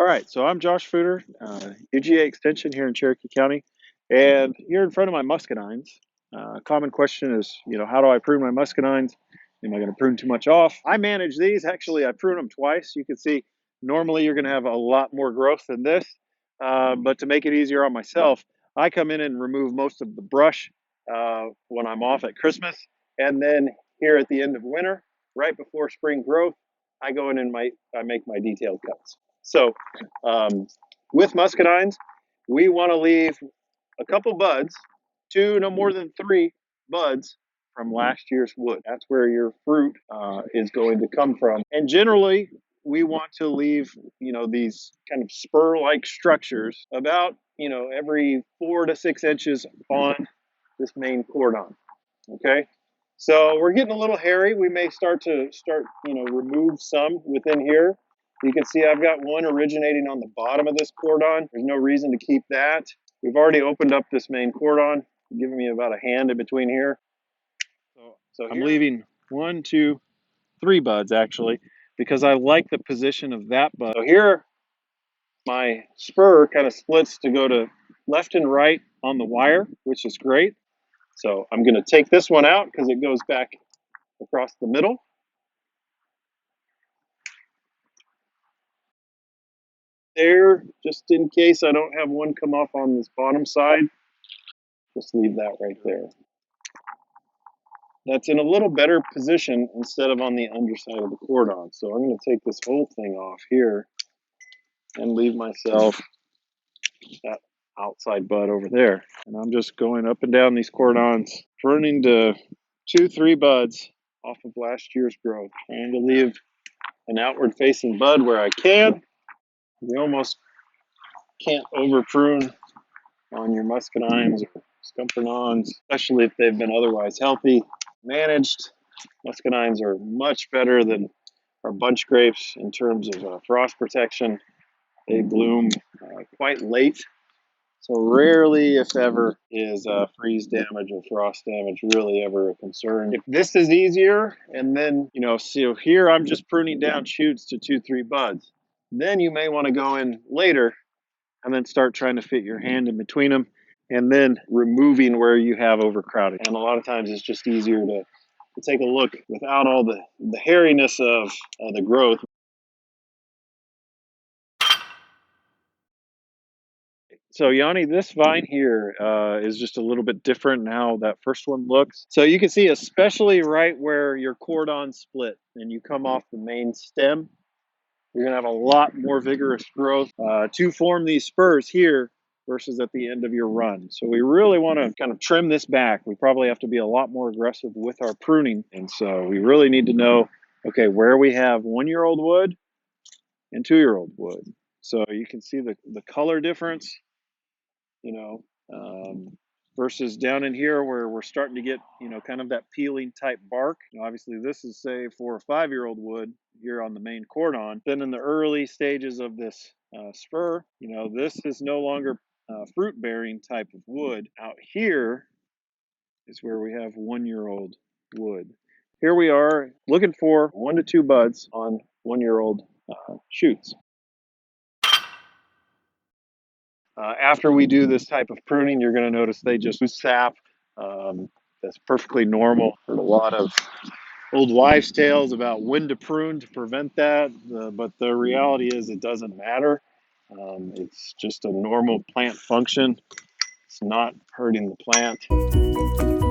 All right, so I'm Josh Footer, UGA Extension here in Cherokee County, and here in front of my muscadines. A common question is, how do I prune my muscadines? Am I going to prune too much off? I manage these. Actually, I prune them twice. You can see normally you're going to have a lot more growth than this, but to make it easier on myself, I come in and remove most of the brush when I'm off at Christmas, and then here at the end of winter, right before spring growth, I go in and I make my detailed cuts. So with muscadines, we want to leave a couple buds, two, no more than three buds from last year's wood. That's where your fruit is going to come from. And generally, we want to leave, these kind of spur-like structures about, every 4 to 6 inches on this main cordon. Okay. So we're getting a little hairy. We may start, remove some within here. You can see I've got one originating on the bottom of this cordon. There's no reason to keep that. We've already opened up this main cordon, giving me about a hand in between here. So I'm leaving 1, 2, 3 buds actually, because I like the position of that bud. So here, my spur kind of splits to go to left and right on the wire, which is great. So I'm going to take this one out because it goes back across the middle. There, just in case I don't have one come off on this bottom side, just leave that right there. That's in a little better position instead of on the underside of the cordon. So I'm going to take this whole thing off here and leave myself that outside bud over there. And I'm just going up and down these cordons, pruning to 2, 3 buds off of last year's growth, trying to leave an outward facing bud where I can. You almost can't over prune on your muscadines or scumpernons, especially if they've been otherwise healthy. Managed muscadines are much better than our bunch grapes in terms of frost protection. They bloom quite late, so rarely, if ever, is freeze damage or frost damage really ever a concern. If this is easier, and then, so here I'm just pruning down shoots to 2, 3 buds, then you may want to go in later and then start trying to fit your hand in between them, and then removing where you have overcrowding. And a lot of times it's just easier to take a look without all the hairiness of the growth. So Yanni, this vine here is just a little bit different than how that first one looks. So you can see, especially right where your cordon split and you come off the main stem, you're going to have a lot more vigorous growth to form these spurs here versus at the end of your run. So we really want to kind of trim this back. We probably have to be a lot more aggressive with our pruning. And so we really need to know, okay, where we have 1-year-old wood and 2-year-old wood. So you can see the color difference, versus down in here where we're starting to get, kind of that peeling type bark. Obviously this is say 4 or 5-year-old wood here on the main cordon. Then in the early stages of this spur, this is no longer fruit bearing type of wood. Out here is where we have 1-year-old wood. Here we are looking for 1 to 2 buds on 1-year-old shoots. After we do this type of pruning, you're going to notice they just lose sap. That's perfectly normal. Heard a lot of old wives' tales about when to prune to prevent that, but the reality is it doesn't matter. It's just a normal plant function. It's not hurting the plant.